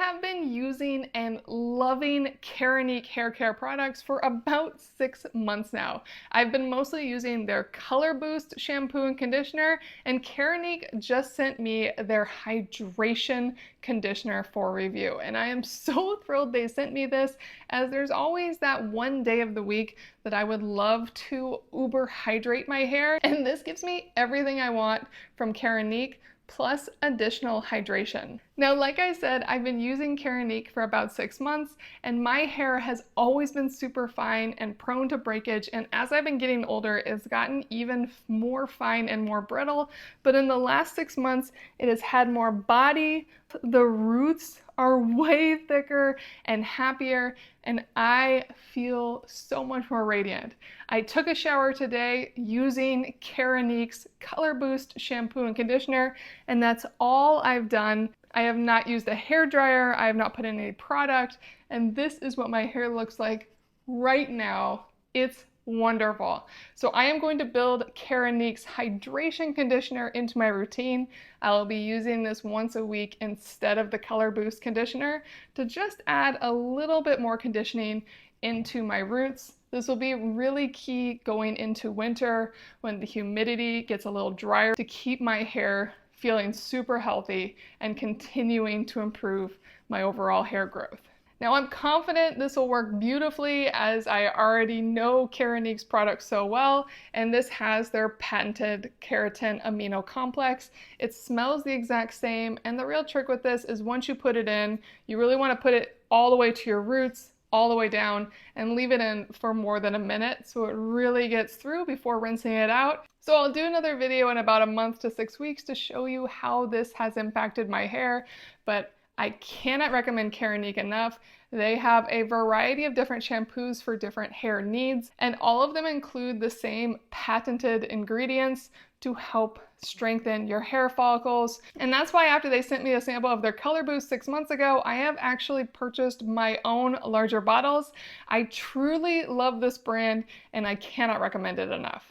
have been using and loving Keranique hair care products for about 6 months now. I've been mostly using their Color Boost shampoo and conditioner, and Keranique just sent me their hydration conditioner for review. And I am so thrilled they sent me this, as there's always that one day of the week that I would love to uber hydrate my hair, and this gives me everything I want from Keranique, plus additional hydration. Now, like I said, I've been using Keranique for about 6 months, and my hair has always been super fine and prone to breakage, and as I've been getting older, it's gotten even more fine and more brittle, but in the last 6 months, it has had more body, the roots are way thicker and happier, and I feel so much more radiant. I took a shower today using Keranique's Color Boost shampoo and conditioner, and that's all I've done. I have not used a hair dryer, I have not put in any product, and this is what my hair looks like right now. It's wonderful. So I am going to build Keranique's hydration conditioner into my routine. I'll be using this once a week instead of the Color Boost conditioner to just add a little bit more conditioning into my roots. This will be really key going into winter when the humidity gets a little drier, to keep my hair feeling super healthy and continuing to improve my overall hair growth. Now, I'm confident this will work beautifully, as I already know Keranique's products so well, and this has their patented Keratin Amino Complex. It smells the exact same, and the real trick with this is once you put it in, you really want to put it all the way to your roots, all the way down, and leave it in for more than a minute so it really gets through before rinsing it out. So I'll do another video in about a month to 6 weeks to show you how this has impacted my hair, but I cannot recommend Keranique enough. They have a variety of different shampoos for different hair needs, and all of them include the same patented ingredients to help strengthen your hair follicles. And that's why after they sent me a sample of their Color Boost 6 months ago, I have actually purchased my own larger bottles. I truly love this brand, and I cannot recommend it enough.